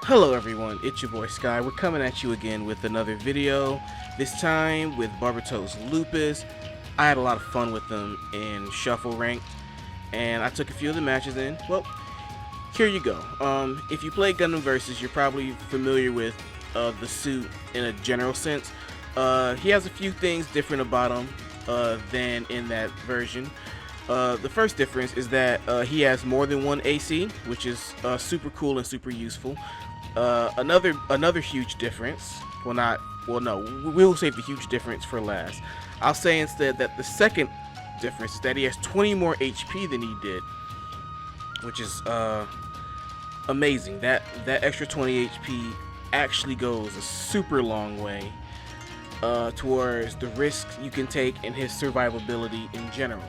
Hello everyone, it's your boy Sky. We're coming at you again with another video, this time with Barbatos Lupus. I had a lot of fun with them in Shuffle Ranked, and I took a few of the matches in. Well, here you go. If you play Gundam Versus, you're probably familiar with the suit in a general sense. He has a few things different about him than in that version. The first difference is that he has more than one AC, which is super cool and super useful. Another huge difference. We'll save the huge difference for last. I'll say instead that the second difference is that he has 20 more HP than he did, which is amazing. That extra 20 HP actually goes a super long way towards the risks you can take in his survivability in general.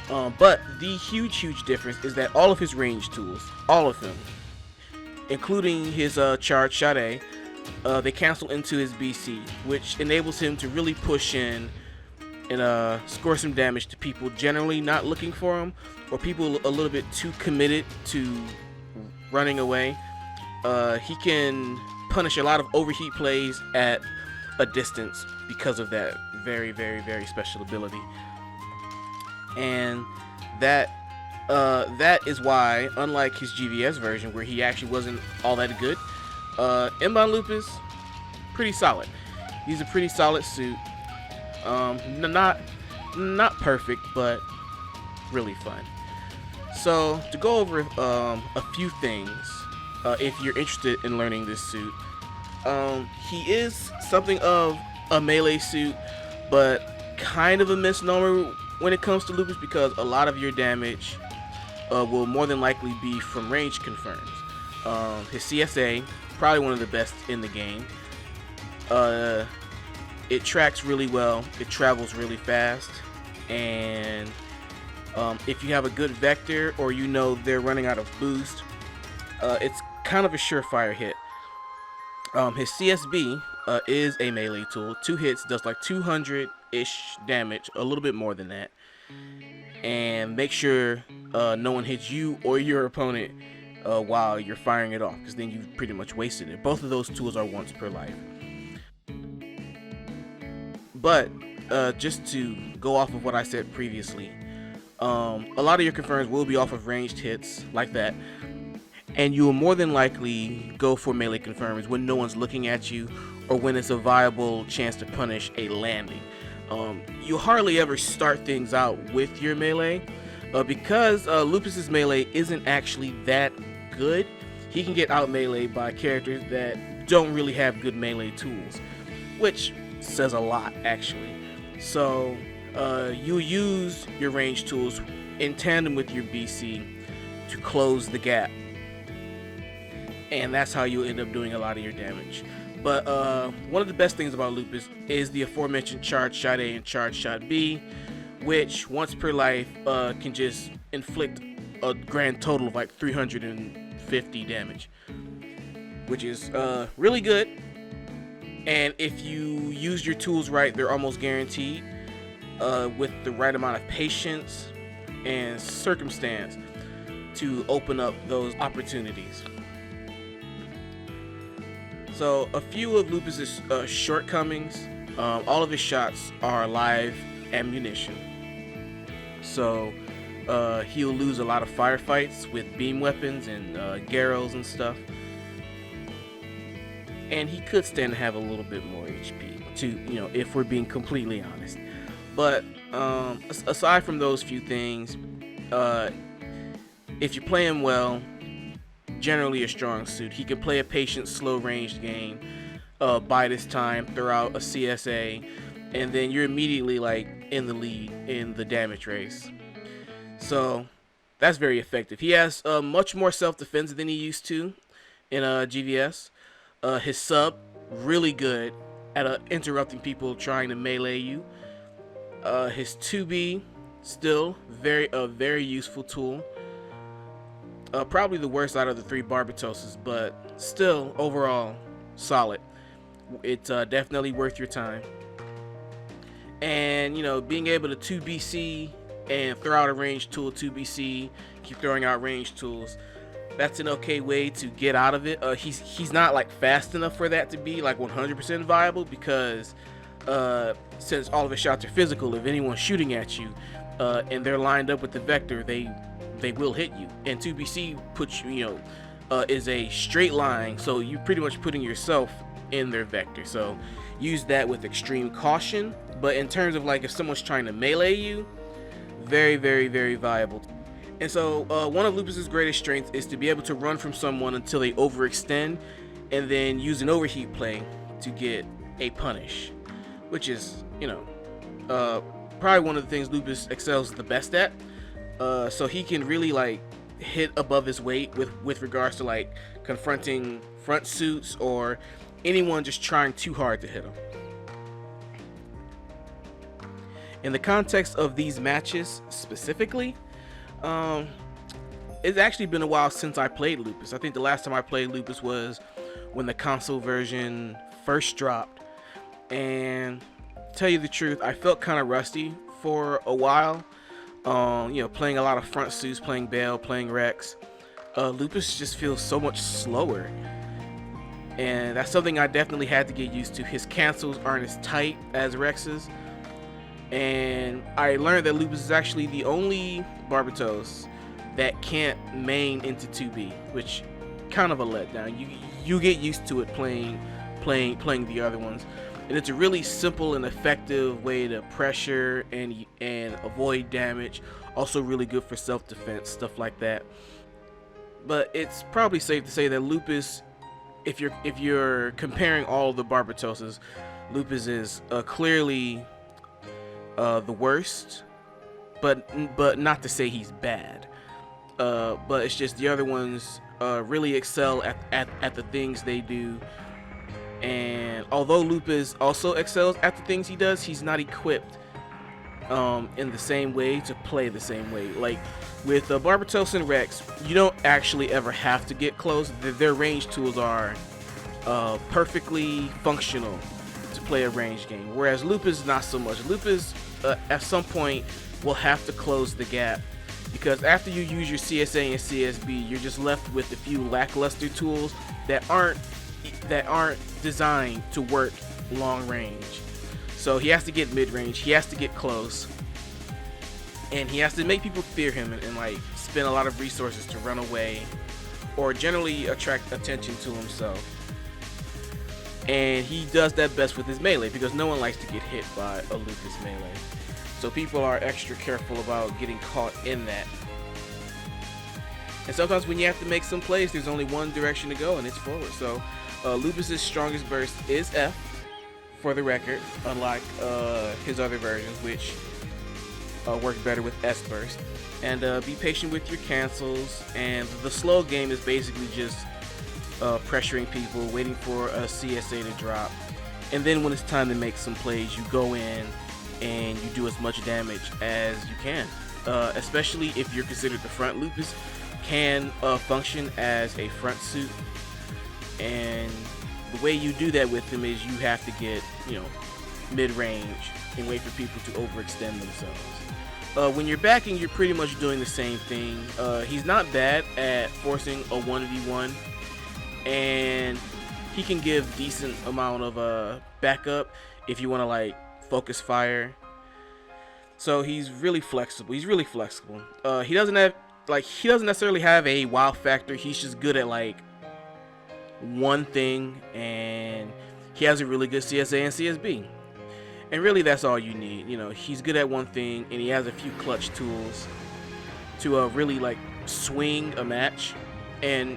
But the huge difference is that all of his range tools, all of them, including his charge shot A, they cancel into his BC, which enables him to really push in and score some damage to people generally not looking for him, or people a little bit too committed to running away. He can punish a lot of overheat plays at a distance because of that very special ability. And that is why, unlike his GVS version where he actually wasn't all that good, EXVSMBON Lupus, pretty solid. He's a pretty solid suit. Not perfect, but really fun. So to go over a few things, if you're interested in learning this suit, he is something of a melee suit, but kind of a misnomer when it comes to Lupus, because a lot of your damage will more than likely be from range confirms. His CSA, probably one of the best in the game. It tracks really well, it travels really fast, and if you have a good vector or you know they're running out of boost, it's kind of a surefire hit. His CSB is a melee tool. 2 hits does like 200-ish damage, a little bit more than that. And make sure no one hits you or your opponent while you're firing it off, because then you've pretty much wasted it. Both of those tools are once per life. But just to go off of what I said previously, a lot of your confirms will be off of ranged hits like that, and you will more than likely go for melee confirms when no one's looking at you or when it's a viable chance to punish a landing. You hardly ever start things out with your melee because Lupus's melee isn't actually that good. He can get out meleeed by characters that don't really have good melee tools, which says a lot actually. So you use your range tools in tandem with your BC to close the gap, and that's how you end up doing a lot of your damage. But one of the best things about Lupus is the aforementioned charge shot A and charge shot B, which once per life can just inflict a grand total of like 350 damage, which is really good. And if you use your tools right, they're almost guaranteed with the right amount of patience and circumstance to open up those opportunities. So a few of Lupus's shortcomings, all of his shots are live ammunition. So he'll lose a lot of firefights with beam weapons and Garrows and stuff. And he could stand to have a little bit more HP, if we're being completely honest. But aside from those few things, if you play him well, generally a strong suit. He can play a patient, slow-ranged game, bide his time, throw out a CSA, and then you're immediately like in the lead in the damage race. So that's very effective. He has much more self-defense than he used to in GVS. His sub, really good at interrupting people trying to melee you. His 2B, still a very useful tool. Probably the worst out of the 3 Barbatoses, but still overall solid. It's definitely worth your time. And being able to 2BC and throw out a ranged tool, 2BC, keep throwing out ranged tools, that's an okay way to get out of it. He's not like fast enough for that to be like 100% viable, because since all of his shots are physical, if anyone's shooting at you and they're lined up with the vector, they will hit you. And 2BC puts you, is a straight line, so you're pretty much putting yourself in their vector. So use that with extreme caution. But in terms of like if someone's trying to melee you, very, very, very viable. And so one of Lupus's greatest strengths is to be able to run from someone until they overextend, and then use an overheat play to get a punish, which is, probably one of the things Lupus excels the best at. So he can really like hit above his weight with regards to like confronting front suits or anyone just trying too hard to hit him. In the context of these matches specifically, it's actually been a while since I played Lupus. I think the last time I played Lupus was when the console version first dropped, and to tell you the truth, I felt kind of rusty for a while. Playing a lot of front suits, playing Bale, playing Rex. Lupus just feels so much slower, and that's something I definitely had to get used to. His cancels aren't as tight as Rex's, and I learned that Lupus is actually the only Barbatos that can't main into 2B, which kind of a letdown. You get used to it playing the other ones, and it's a really simple and effective way to pressure and avoid damage. Also really good for self-defense, stuff like that. But it's probably safe to say that Lupus, if you're comparing all the Barbatoses, Lupus is clearly the worst, but not to say he's bad. But it's just the other ones really excel at the things they do. And although Lupus also excels at the things he does, he's not equipped in the same way to play the same way. Like with Barbatos and Rex, you don't actually ever have to get close. Their range tools are perfectly functional to play a range game, whereas Lupus not so much. Lupus at some point will have to close the gap, because after you use your CSA and CSB, you're just left with a few lackluster tools that aren't designed to work long range. So he has to get mid-range, he has to get close, and he has to make people fear him and like spend a lot of resources to run away or generally attract attention to himself. And he does that best with his melee, because no one likes to get hit by a Lupus melee. So people are extra careful about getting caught in that. And sometimes when you have to make some plays, there's only one direction to go, and it's forward. So Lupus's strongest burst is F, for the record, unlike his other versions, which work better with S burst. And be patient with your cancels, and the slow game is basically just pressuring people, waiting for a CSA to drop, and then when it's time to make some plays, you go in and you do as much damage as you can. Especially if you're considered the front. Lupus can function as a front suit, and the way you do that with him is you have to get mid-range and wait for people to overextend themselves. When you're backing, you're pretty much doing the same thing. He's not bad at forcing a 1v1, and he can give decent amount of backup if you want to like focus fire. So he's really flexible. He doesn't necessarily have a wow factor. He's just good at like one thing, and he has a really good CSA and CSB. And really that's all you need. He's good at one thing, and he has a few clutch tools to really like swing a match. And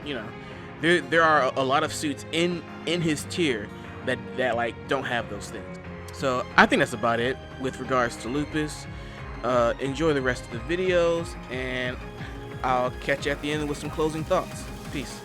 there are a lot of suits in his tier that like don't have those things. So I think that's about it with regards to Lupus. Enjoy the rest of the videos, and I'll catch you at the end with some closing thoughts. Peace.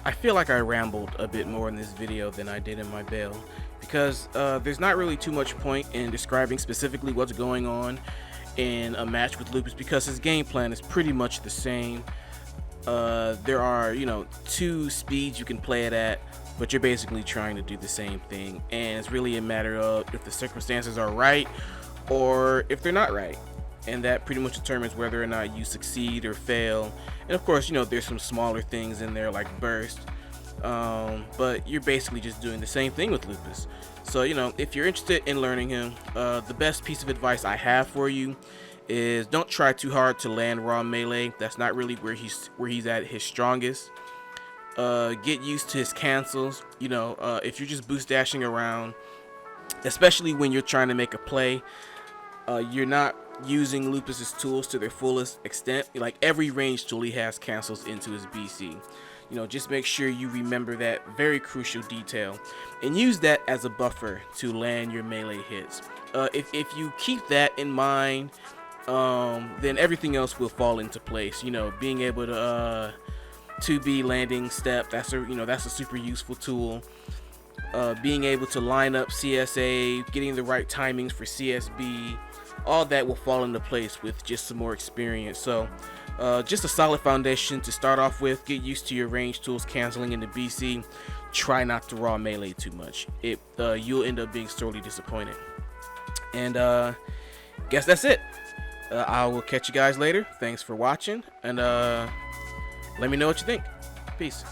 I feel like I rambled a bit more in this video than I did in my bail, because there's not really too much point in describing specifically what's going on in a match with Lupus, because his game plan is pretty much the same. There are, two speeds you can play it at, but you're basically trying to do the same thing, and it's really a matter of if the circumstances are right or if they're not right, and that pretty much determines whether or not you succeed or fail. And of course, there's some smaller things in there like burst, but you're basically just doing the same thing with Lupus. So if you're interested in learning him, the best piece of advice I have for you is don't try too hard to land raw melee. That's not really where he's at his strongest. Get used to his cancels. If you're just boost dashing around, especially when you're trying to make a play, you're not using Lupus's tools to their fullest extent. Like every range tool he has cancels into his BC. Just make sure you remember that very crucial detail and use that as a buffer to land your melee hits. If you keep that in mind, then everything else will fall into place. Being able to 2B landing step, that's a super useful tool. Being able to line up CSA, getting the right timings for CSB, all that will fall into place with just some more experience. So just a solid foundation to start off with. Get used to your range tools canceling into BC. Try not to raw melee too much. You'll end up being sorely disappointed. And guess that's it. I will catch you guys later. Thanks for watching, and let me know what you think. Peace.